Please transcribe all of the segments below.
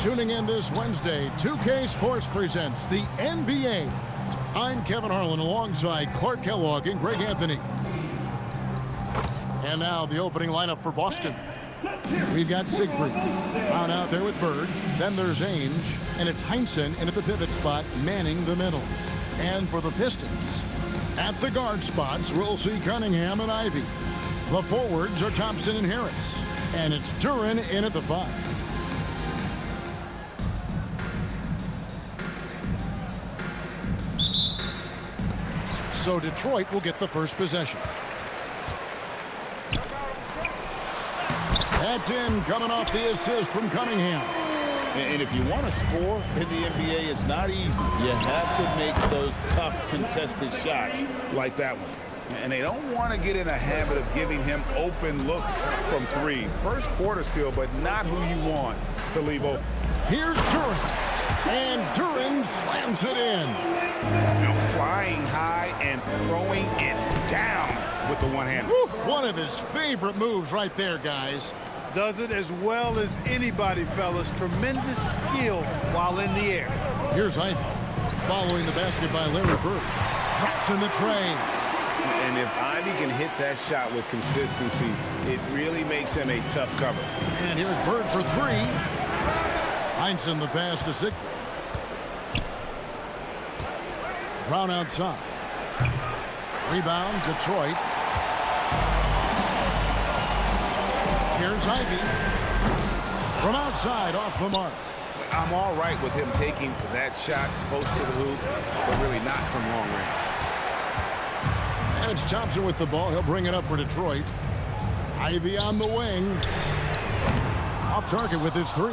tuning in this Wednesday. 2K Sports presents the NBA. I'm Kevin Harlan alongside Clark Kellogg and Greg Anthony. And now the opening lineup for Boston. We've got Siegfried on out there with Bird. Then there's Ainge, and it's Heinsohn in at the pivot spot, manning the middle. And for the Pistons, at the guard spots, we'll see Cunningham and Ivey. The forwards are Thompson and Harris. And it's Duren in at the 5. So Detroit will get the first possession. That's in, coming off the assist from Cunningham. And if you want to score in the NBA, it's not easy. You have to make those tough contested shots like that one. And they don't want to get in a habit of giving him open looks from 3. First quarter still, but not who you want to leave open. Here's Duren. And Duren slams it in. Now flying high and throwing it down with the one hand. One of his favorite moves right there, guys. Does it as well as anybody, fellas. Tremendous skill while in the air. Here's Ivey. Following the basket by Larry Bird. Drops in the tray. And if Ivey can hit that shot with consistency, it really makes him a tough cover. And here's Bird for 3. Heinsohn the pass to Siegfried. Brown outside. Rebound, Detroit. Here's Ivey. From outside, off the mark. I'm all right with him taking that shot close to the hoop, but really not from long range. And it's Thompson with the ball. He'll bring it up for Detroit. Ivey on the wing. Off target with his 3.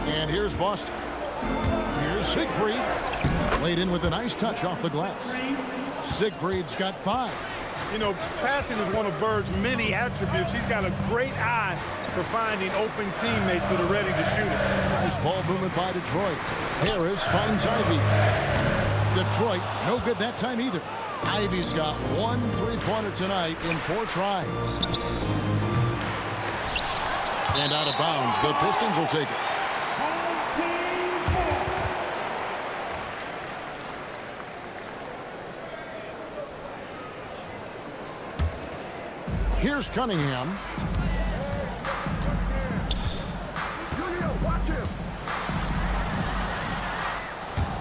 And here's Boston. Here's Siegfried. Laid in with a nice touch off the glass. Siegfried's got 5. You know, passing is one of Bird's many attributes. He's got a great eye for finding open teammates that are ready to shoot it. Nice ball movement by Detroit. Harris finds Ivey. Detroit, no good that time either. Ivey's got 1 3-pointer tonight in 4 tries. And out of bounds, the Pistons will take it. Here's Cunningham.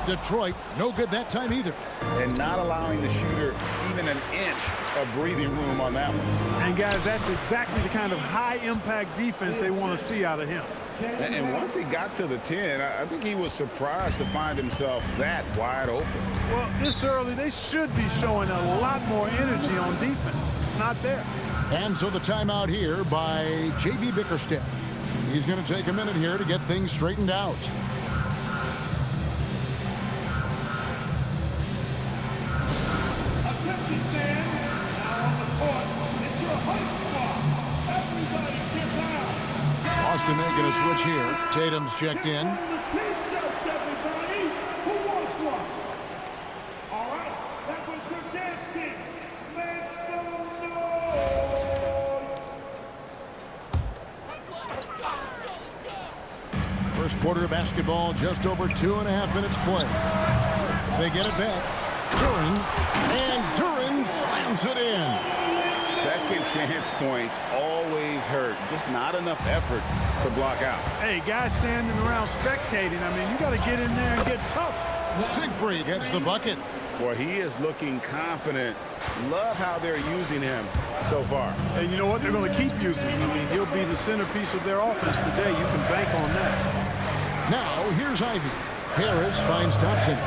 Detroit, no good that time either. And not allowing the shooter even an inch of breathing room on that one. And, guys, that's exactly the kind of high-impact defense they want to see out of him. And once he got to the 10, I think he was surprised to find himself that wide open. Well, this early, they should be showing a lot more energy on defense. It's not there. And so the timeout here by J.B. Bickerstaff. He's going to take a minute here to get things straightened out. Boston making a switch here. Tatum's checked in. First quarter of basketball, just over 2.5 minutes play. They get it back. Duren, and Duren slams it in. Second chance points always hurt. Just not enough effort to block out. Hey, guys standing around spectating, I mean, you got to get in there and get tough. Siegfried gets the bucket. Boy, he is looking confident. Love how they're using him so far. And you know what? They're going to keep using him. I mean, he'll be the centerpiece of their offense today. You can bank on that. Now, here's Ivey. Harris finds Thompson.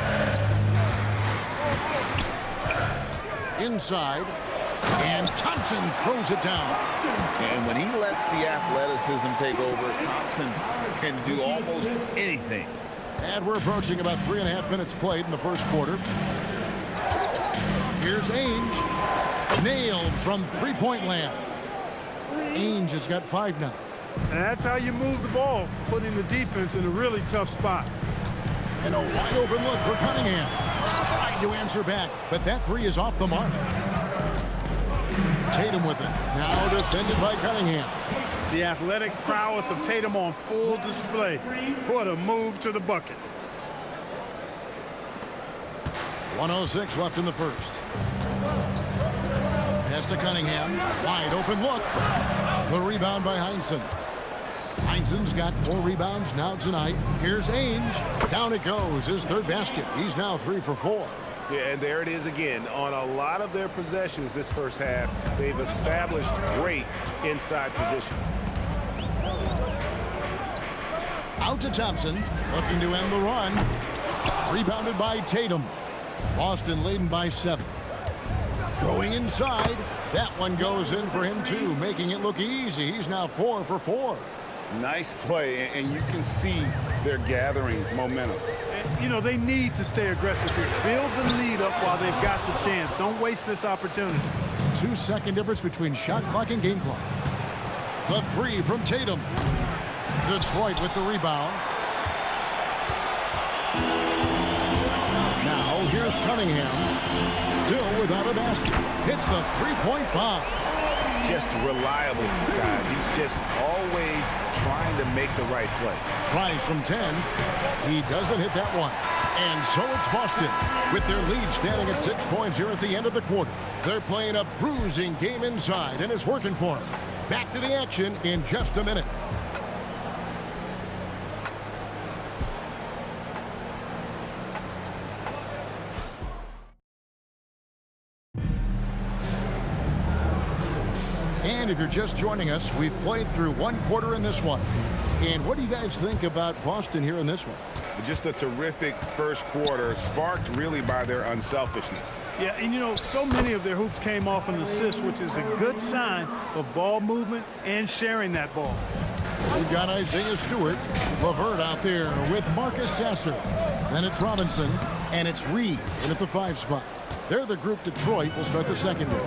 Inside. And Thompson throws it down. And when he lets the athleticism take over, Thompson can do almost anything. And we're approaching about 3.5 minutes played in the first quarter. Here's Ainge. Nailed from 3-point land. Ainge has got 5 now. And that's how you move the ball, putting the defense in a really tough spot. And a wide open look for Cunningham. Trying to answer back, but that 3 is off the mark. Tatum with it. Now defended by Cunningham. The athletic prowess of Tatum on full display. What a move to the bucket. 1:06 left in the first. Pass to Cunningham. Wide open look. The rebound by Heinsohn. Heinsohn's got 4 rebounds now tonight. Here's Ainge. Down it goes. His third basket. He's now 3 for 4. Yeah, and there it is again. On a lot of their possessions this first half, they've established great inside position. Out to Thompson. Looking to end the run. Rebounded by Tatum. Boston leading by 7. Going inside. That one goes in for him too, making it look easy. He's now 4 for 4. Nice play, and you can see they're gathering momentum. You know, they need to stay aggressive here. Build the lead up while they've got the chance. Don't waste this opportunity. 2-second difference between shot clock and game clock. The 3 from Tatum. Detroit with the rebound. Now here's Cunningham. Still without a basket. Hits the three-point bomb. Just reliable, guys. He's just always trying to make the right play. Tries from 10. He doesn't hit that one. And so it's Boston with their lead standing at 6 points here at the end of the quarter. They're playing a bruising game inside, and it's working for them. Back to the action in just a minute. And if you're just joining us, we've played through 1 quarter in this one. And what do you guys think about Boston here in this one? Just a terrific first quarter, sparked really by their unselfishness. Yeah, and you know, so many of their hoops came off an assist, which is a good sign of ball movement and sharing that ball. We've got Isaiah Stewart, LeVert out there with Marcus Sasser. Then it's Robinson, and it's Reed in at the 5 spot. They're the group Detroit will start the second with.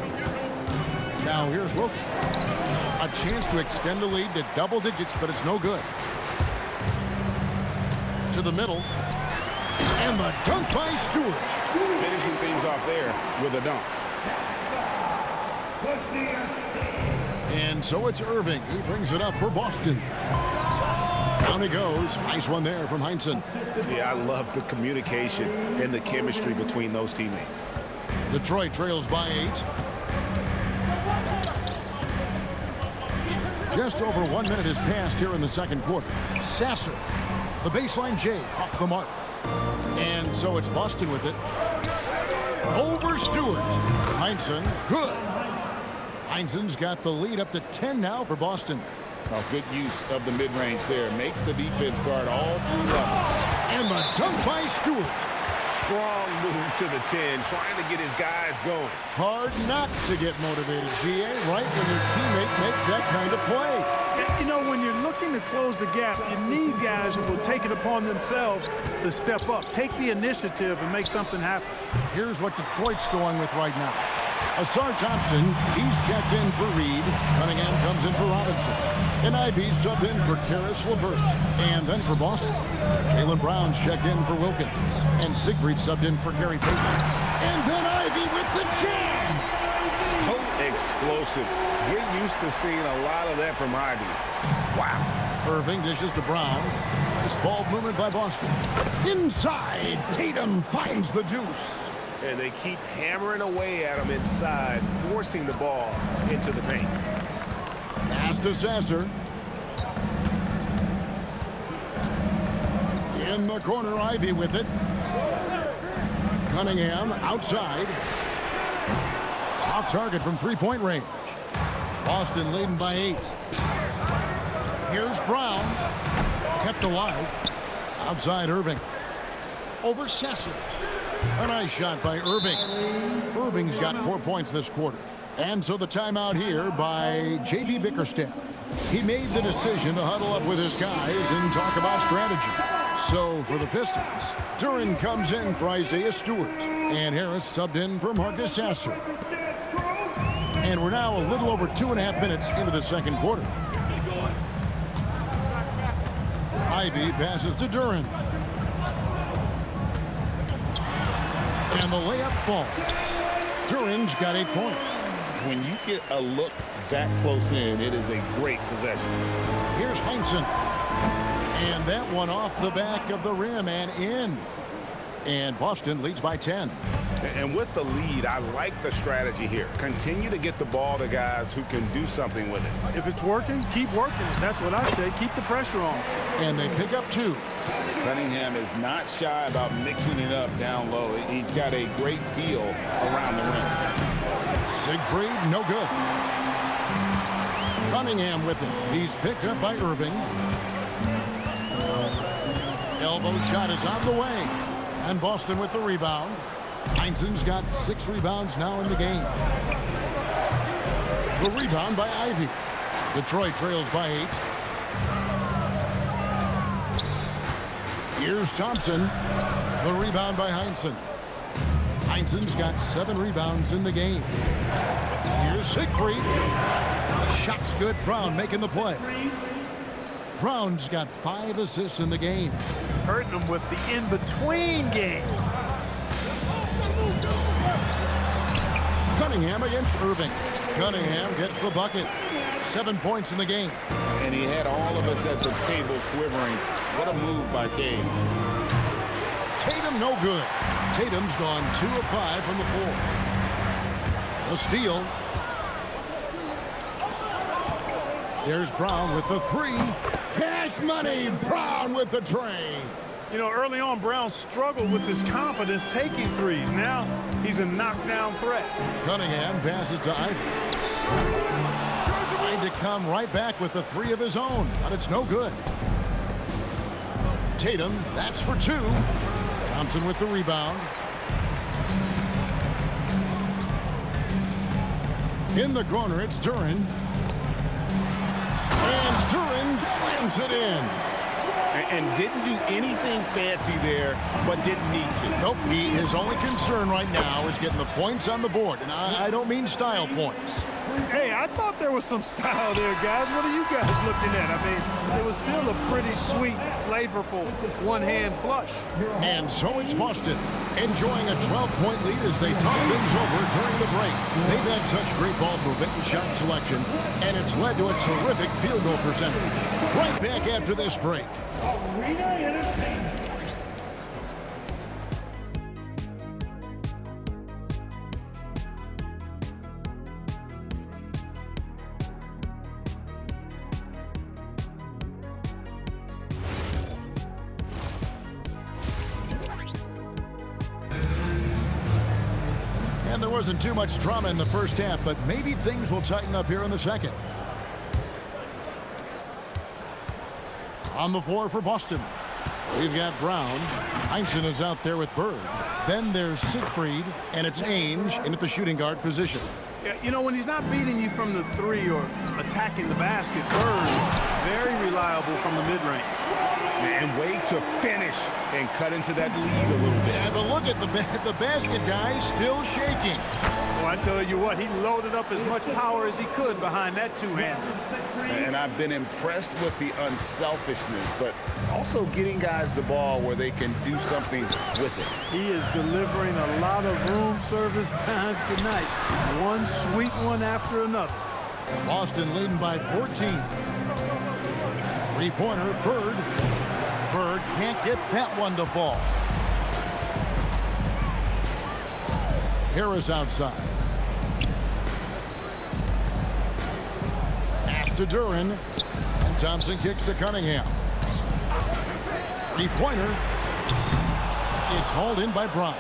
Now here's Wilkins. A chance to extend the lead to double digits, but it's no good. To the middle. And the dunk by Stewart. Finishing things off there with a dunk. And so it's Irving. He brings it up for Boston. Down he goes. Nice one there from Heinsohn. Yeah, I love the communication and the chemistry between those teammates. Detroit trails by 8. Just over 1 minute has passed here in the second quarter. Sasser, the baseline J, off the mark. And so it's Boston with it. Over Stewart. Heinsohn, good. Heinsohn's got the lead up to 10 now for Boston. Oh, good use of the mid-range there. Makes the defense guard all 3 levels. And the dunk by Stewart. Strong move to the 10, trying to get his guys going. Hard not to get motivated, GA, right when your teammate makes that kind of play. You know, when you're looking to close the gap, you need guys who will take it upon themselves to step up, take the initiative, and make something happen. Here's what Detroit's going with right now. Asar Thompson, he's checked in for Reed. Cunningham comes in for Robinson. And Ivey subbed in for Karis LeVert. And then for Boston, Jaylen Brown's checked in for Wilkins. And Siegfried subbed in for Gary Payton. And then Ivey with the jam! So explosive. Get used to seeing a lot of that from Ivey. Wow. Irving dishes to Brown. Nice ball movement by Boston. Inside, Tatum finds the deuce. And they keep hammering away at him inside, forcing the ball into the paint. Pass to Sasser. In the corner, Ivey with it. Cunningham outside. Off target from 3-point range. Boston leading by 8. Here's Brown. Kept alive. Outside Irving. Over Sasser. A nice shot by Irving. Irving's got 4 points this quarter. And so the timeout here by J.B. Bickerstaff. He made the decision to huddle up with his guys and talk about strategy. So for the Pistons, Duren comes in for Isaiah Stewart. And Harris subbed in for Marcus Sasser. And we're now a little over 2.5 minutes into the second quarter. Ivey passes to Duren. And the layup falls. Duren's got 8 points. When you get a look that close in, it is a great possession. Here's Heinsohn. And that one off the back of the rim and in. And Boston leads by 10. And with the lead, I like the strategy here. Continue to get the ball to guys who can do something with it. If it's working, keep working it. That's what I say. Keep the pressure on. And they pick up 2. Cunningham is not shy about mixing it up down low. He's got a great feel around the rim. Siegfried, no good. Cunningham with it. He's picked up by Irving. Elbow shot is on the way. And Boston with the rebound. Heinsohn's got 6 rebounds now in the game. The rebound by Ivey. Detroit trails by 8. Here's Thompson. The rebound by Heinsohn. Heinsohn's got 7 rebounds in the game. Here's Siegfried. The shot's good. Brown making the play. Brown's got 5 assists in the game. Hurting them with the in-between game. Cunningham against Irving. Cunningham gets the bucket. 7 points in the game. And he had all of us at the table quivering. What a move by Cade. Tatum no good. Tatum's gone 2 of 5 from the floor. The steal. There's Brown with the 3. Cash money. Brown with the tray. You know, early on, Brown struggled with his confidence taking threes. Now he's a knockdown threat. Cunningham passes to Ivey. Trying to come right back with the 3 of his own, but it's no good. Tatum, that's for 2. Thompson with the rebound. In the corner, it's Duren. And Duren slams it in. And didn't do anything fancy there, but didn't need to. Nope, his only concern right now is getting the points on the board. And I don't mean style points. Hey, I thought there was some style there, guys. What are you guys looking at? I mean, it was still a pretty sweet, flavorful one-hand flush. And so it's Boston, enjoying a 12-point lead as they talk things over during the break. They've had such great ball movement and shot selection, and it's led to a terrific field goal percentage. Right back after this break. Arena Entertainment. And there wasn't too much drama in the first half, but maybe things will tighten up here in the second. On the floor for Boston, we've got Brown. Heinsohn is out there with Bird. Then there's Siegfried, and it's Ainge in at the shooting guard position. Yeah, you know, when he's not beating you from the 3 or attacking the basket, Bird, very reliable from the mid-range. And way to finish and cut into that lead a little bit. Yeah, but look at the basket guy still shaking. Well, I tell you what, he loaded up as much power as he could behind that two-hander. And I've been impressed with the unselfishness, but also getting guys the ball where they can do something with it. He is delivering a lot of room service times tonight. One sweet one after another. Boston leading by 14. Three-pointer, Bird. Bird can't get that one to fall. Harris outside. Pass to Duren. And Thompson kicks to Cunningham. Three-pointer. It's hauled in by Brown.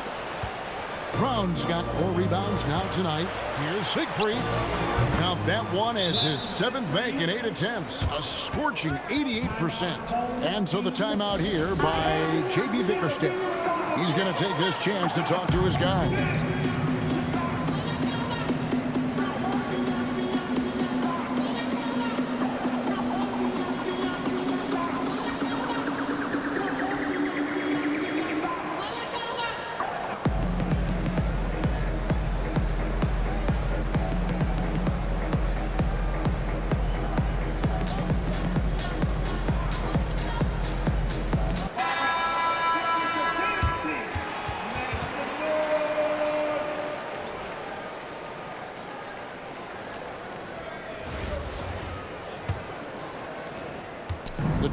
Brown's got 4 rebounds now tonight. Here's Siegfried. Count that one as his 7th make in 8 attempts. A scorching 88%. And so the timeout here by J.B. Bickerstaff. He's going to take this chance to talk to his guys.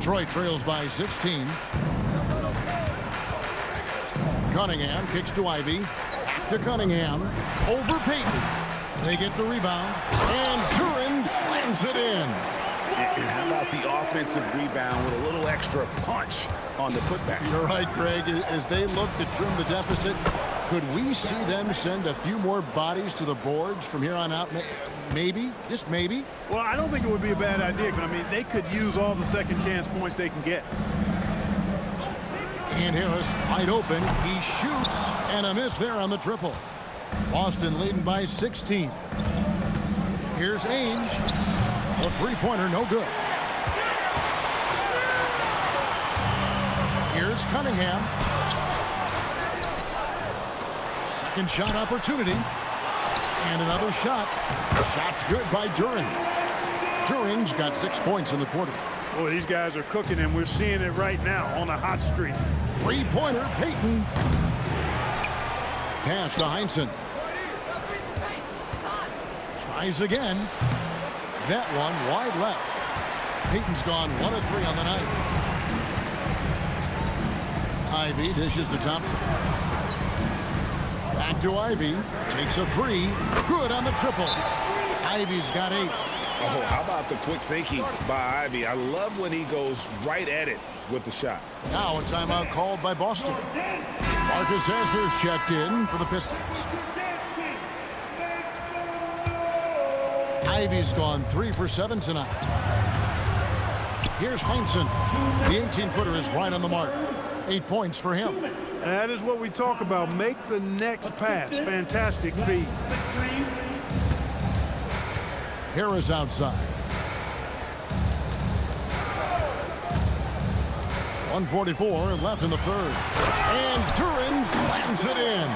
Detroit trails by 16. Cunningham kicks to Ivy. To Cunningham. Over Payton. They get the rebound. And Duren slams it in. And how about the offensive rebound with a little extra punch on the putback? You're right, Greg. As they look to trim the deficit, could we see them send a few more bodies to the boards from here on out? Maybe, just maybe. Well, I don't think it would be a bad idea, but I mean, they could use all the second chance points they can get. And Harris wide open. He shoots, and a miss there on the triple. Boston leading by 16. Here's Ainge. A three-pointer, no good. Here's Cunningham. Second shot opportunity. And another shot. Shot's good by Duren. Duren's got 6 points in the quarter. Boy, these guys are cooking, and we're seeing it right now on a hot streak. Three-pointer, Payton. Pass to Heinsohn. Tries again. That one wide left. Payton's gone 1 of 3 on the night. Ivy dishes to Thompson. Back to Ivy. Takes a 3. Good on the triple. Ivy's got 8. Oh, how about the quick thinking by Ivy? I love when he goes right at it with the shot. Now a timeout called by Boston. Marcus Sasser's checked in for the Pistons. Ivy's gone 3 for 7 tonight. Here's Heinsohn. The 18-footer is right on the mark. 8 points for him. And that is what we talk about. Make the next pass. Fantastic feed. Harris outside. 1:44 left in the third. And Duren slams it in.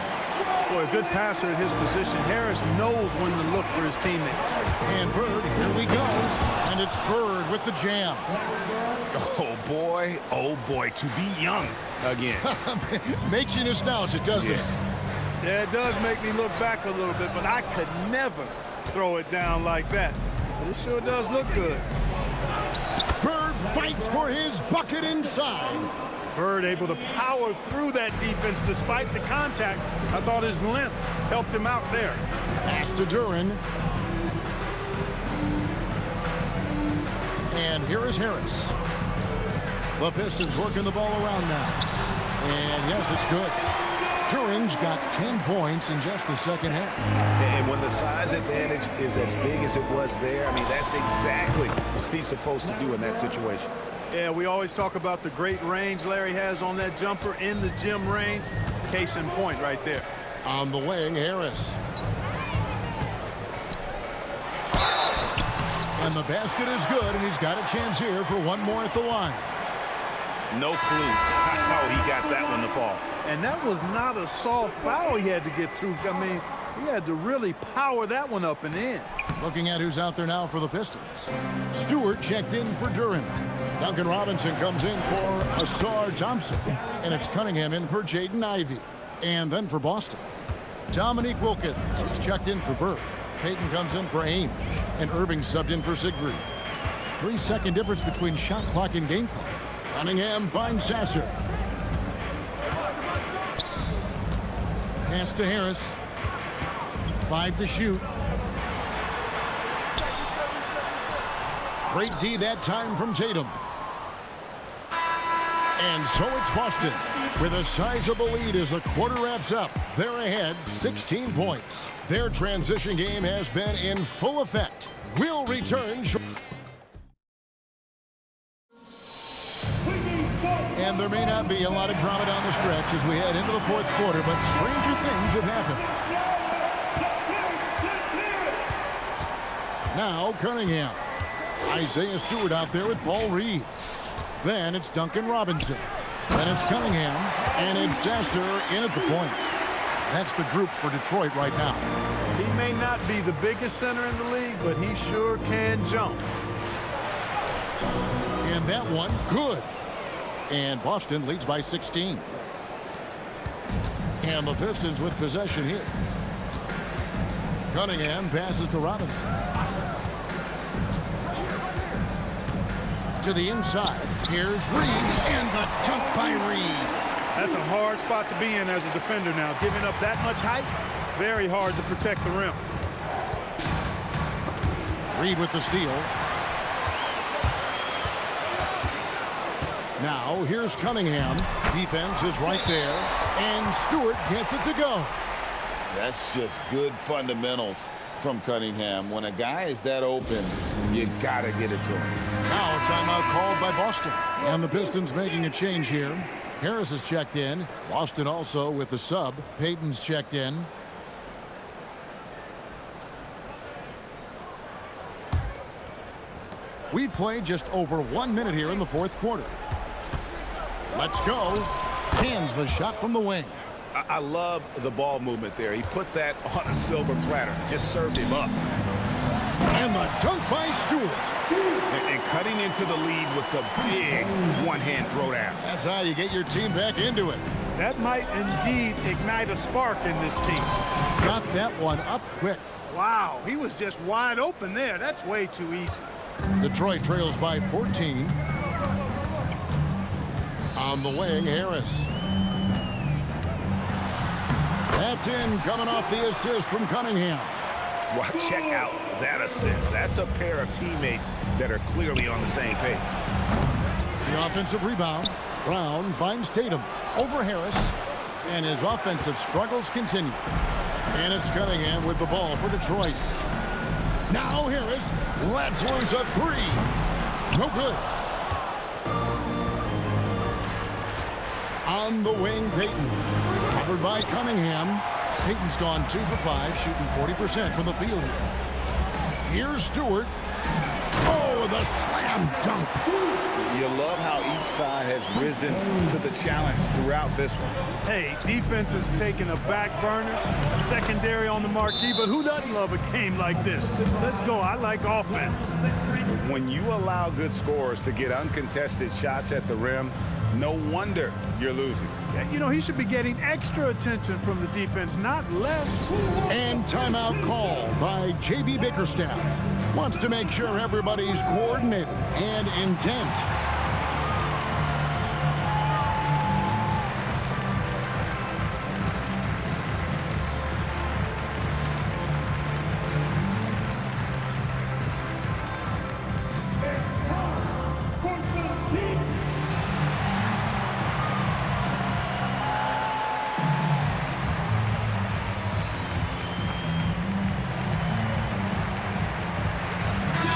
Boy, a good passer at his position. Harris knows when to look for his teammates. And Bird, here we go. And it's Bird with the jam. Oh boy, to be young again. Makes you nostalgic, doesn't it? Yeah, it does make me look back a little bit, but I could never throw it down like that. But it sure does look good. Bird fights for his bucket inside. Bird able to power through that defense despite the contact. I thought his length helped him out there. Pass to Duren. And here is Harris. The Pistons working the ball around now. And yes, it's good. Duren's got 10 points in just the second half. And when the size advantage is as big as it was there, I mean, that's exactly what he's supposed to do in that situation. Yeah, we always talk about the great range Larry has on that jumper in the gym range. Case in point right there. On the wing, Harris. And the basket is good, and he's got a chance here for one more at the line. No clue how he got that one to fall. And that was not a soft foul he had to get through. I mean, he had to really power that one up and in. Looking at who's out there now for the Pistons. Stewart checked in for Duren. Duncan Robinson comes in for Ausar Thompson. And it's Cunningham in for Jaden Ivey. And then for Boston, Dominique Wilkins is checked in for Bird. Payton comes in for Ainge. And Irving subbed in for Siegfried. 3-second difference between shot clock and game clock. Cunningham finds Sasser. Pass to Harris. 5 to shoot. Great D that time from Tatum. And so it's Boston with a sizable lead as the quarter wraps up. They're ahead 16 points. Their transition game has been in full effect. We'll return. And there may not be a lot of drama down the stretch as we head into the fourth quarter, but stranger things have happened. Now Cunningham. Isaiah Stewart out there with Paul Reed. Then it's Duncan Robinson. Then it's Cunningham. And it's Sasser in at the point. That's the group for Detroit right now. He may not be the biggest center in the league, but he sure can jump. And that one, good. And Boston leads by 16. And the Pistons with possession here. Cunningham passes to Robinson. to the inside. Here's Reed, and the dunk by Reed. That's a hard spot to be in as a defender now. Giving up that much height, very hard to protect the rim. Reed with the steal. Now, here's Cunningham. Defense is right there. And Stewart gets it to go. That's just good fundamentals from Cunningham. When a guy is that open, you got to get it to him. Now, a timeout called by Boston. And the Pistons making a change here. Harris is checked in. Boston also with the sub. Payton's checked in. We've played just over 1 minute here in the fourth quarter. Let's go. Cans the shot from the wing. I love the ball movement there. He put that on a silver platter. Just served him up. And the dunk by Stewart. And cutting into the lead with the big one-hand throwdown. That's how you get your team back into it. That might indeed ignite a spark in this team. Got that one up quick. Wow, he was just wide open there. That's way too easy. Detroit trails by 14. On the way, Harris. That's in, coming off the assist from Cunningham. Well, check out that assist. That's a pair of teammates that are clearly on the same page. The offensive rebound. Brown finds Tatum over Harris, and his offensive struggles continue. And it's Cunningham with the ball for Detroit. Now Harris lets loose a three. No good. On the wing, Payton. Covered by Cunningham. Payton's gone 2 for 5, shooting 40% from the field here. Here's Stewart. Oh, the slam dunk. You love how each side has risen to the challenge throughout this one. Hey, defense is taking a back burner, secondary on the marquee, but who doesn't love a game like this? Let's go. I like offense. When you allow good scorers to get uncontested shots at the rim, no wonder you're losing. You know, he should be getting extra attention from the defense, not less. And timeout call by J.B. Bickerstaff. Wants to make sure everybody's coordinated and intent.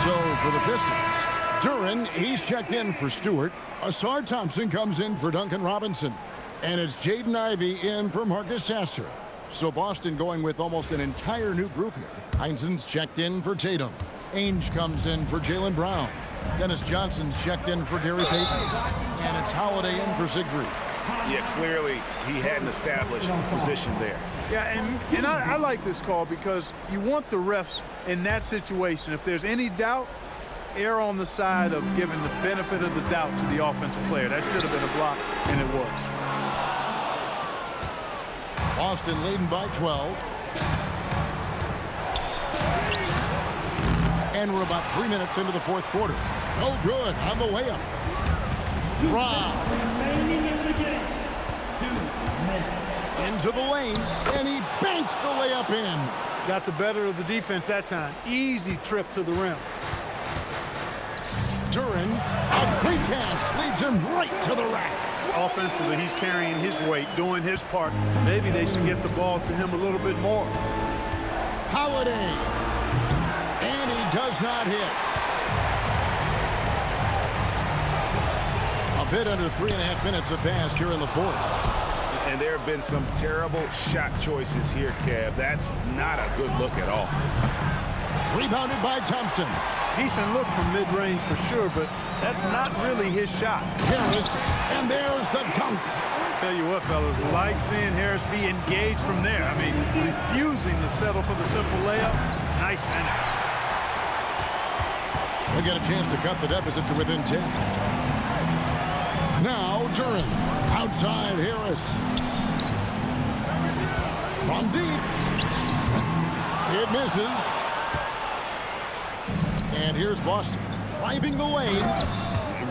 So for the Pistons, Duren, he's checked in for Stewart. Asar Thompson comes in for Duncan Robinson. And it's Jaden Ivey in for Marcus Sasser. So Boston going with almost an entire new group here. Heinzen's checked in for Tatum. Ainge comes in for Jaylen Brown. Dennis Johnson's checked in for Gary Payton. And it's Holiday in for Siegfried. Yeah, clearly he had an established position there. Yeah, and I like this call because you want the refs in that situation. If there's any doubt, err on the side of giving the benefit of the doubt to the offensive player. That should have been a block, and it was. Boston leading by 12. And we're about 3 minutes into the fourth quarter. Oh, good on the way up. Rob. Remaining in the game. 2 minutes. Into the lane, and he banks the layup in. Got the better of the defense that time. Easy trip to the rim. Duren, a great pass leads him right to the rack. Offensively, he's carrying his weight, doing his part. Maybe they should get the ball to him a little bit more. Holiday. And he does not hit. A bit under 3.5 minutes have passed here in the fourth. And there have been some terrible shot choices here, Kev. That's not a good look at all. Rebounded by Thompson. Decent look from mid-range for sure, but that's not really his shot. Harris, and there's the dunk. Tell you what, fellas, like seeing Harris be engaged from there. I mean, refusing to settle for the simple layup. Nice finish. They get a chance to cut the deficit to within 10. Now Duren, outside Harris. From deep. It misses. And here's Boston driving the lane.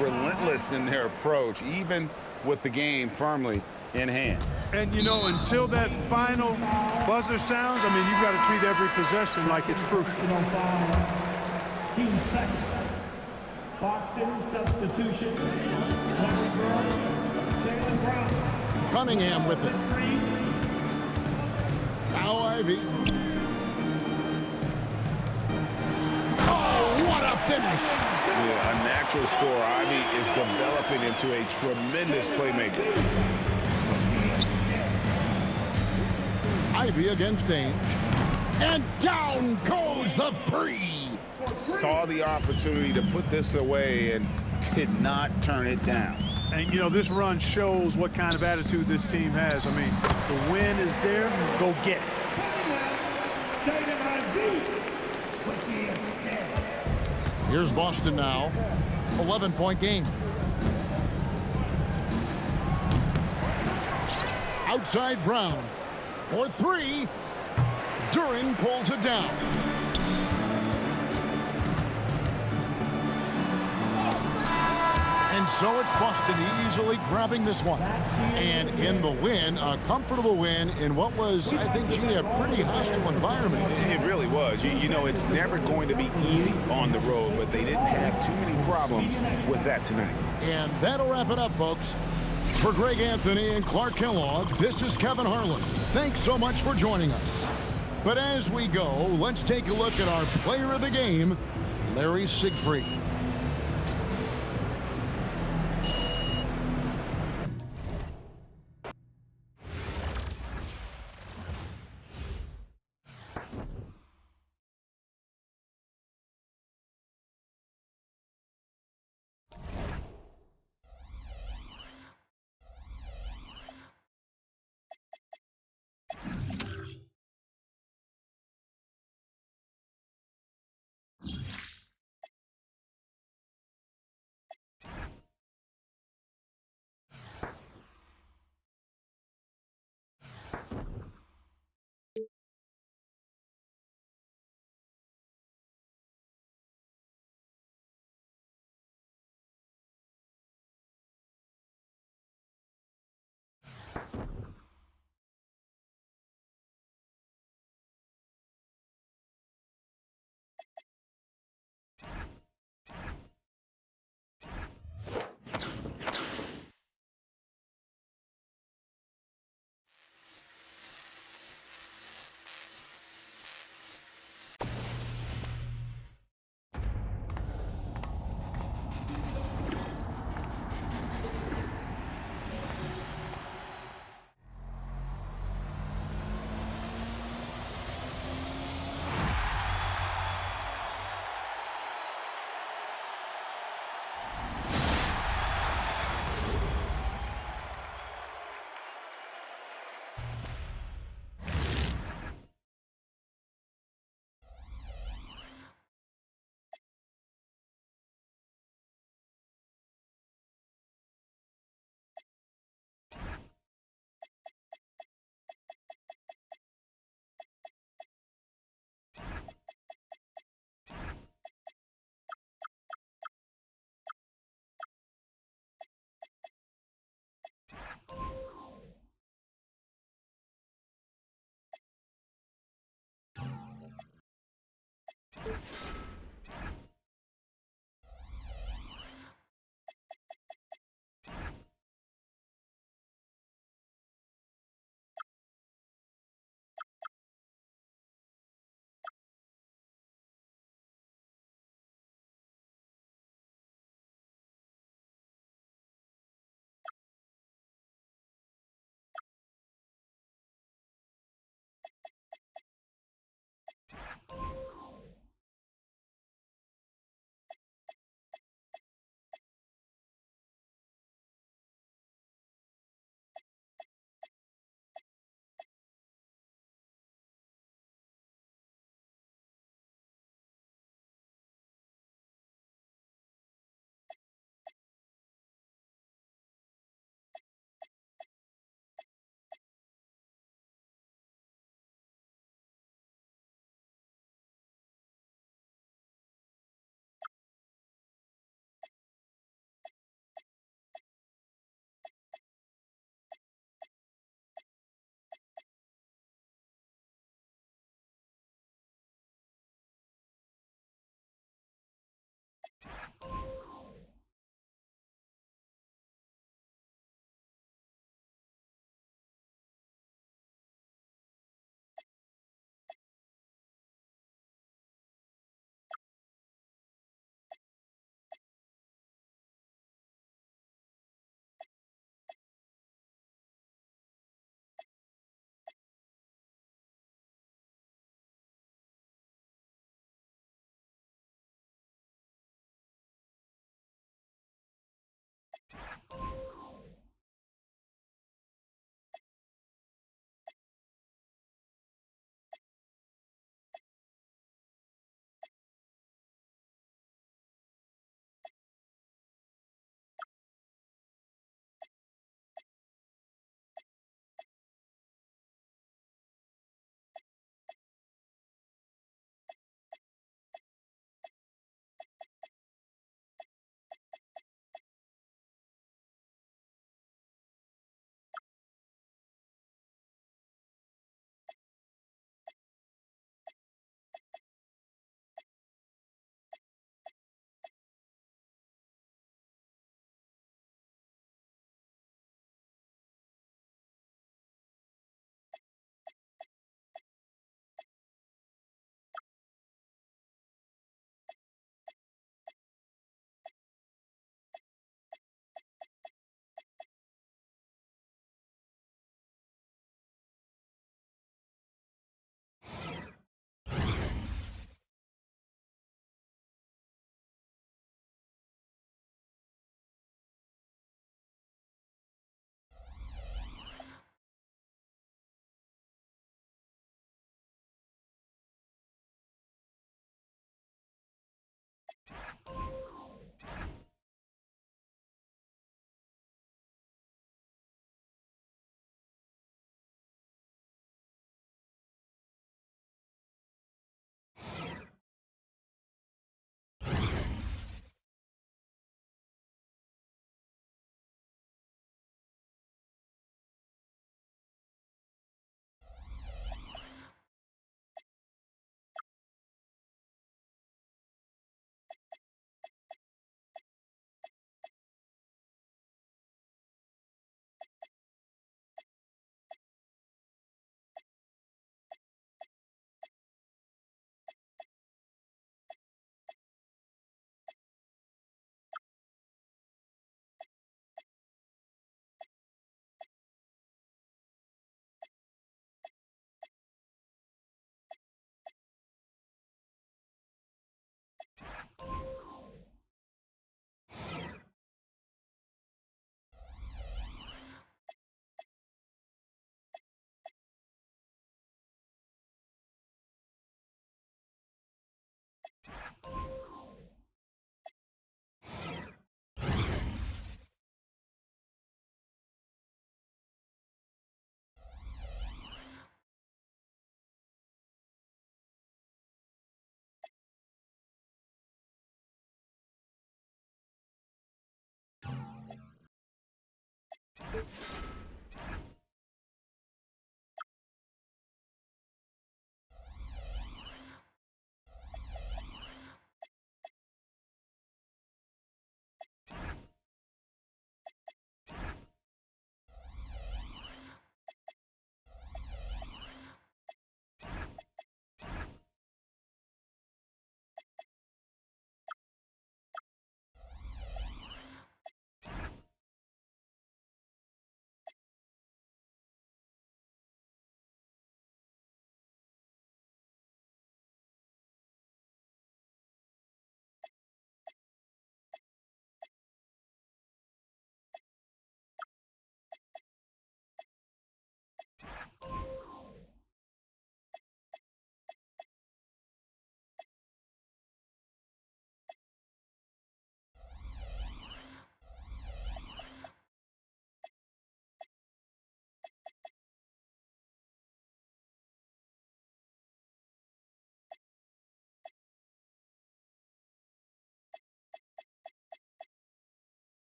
relentless in their approach, even with the game firmly in hand. And, you know, until that final buzzer sounds, I mean, you've got to treat every possession like it's crucial. Team second. Boston substitution. Jaylen Brown. Cunningham with it. Now Ivy. Oh, what a finish! Yeah, a natural scorer. Ivy is developing into a tremendous playmaker. Ivy against Ainge. And down goes the three. Saw the opportunity to put this away and did not turn it down. And, you know, this run shows what kind of attitude this team has. I mean, the win is there. Go get it. Jaylen Ivey with the assist. Here's Boston now. 11-point game. Outside Brown. For three. Duren pulls it down. And so it's Boston easily grabbing this one. And in the win, a comfortable win in what was, I think, Gene, a pretty hostile environment. It really was. You know, it's never going to be easy on the road, but they didn't have too many problems with that tonight. And that'll wrap it up, folks. For Greg Anthony and Clark Kellogg, this is Kevin Harlan. Thanks so much for joining us. But as we go, let's take a look at our player of the game, Larry Siegfried.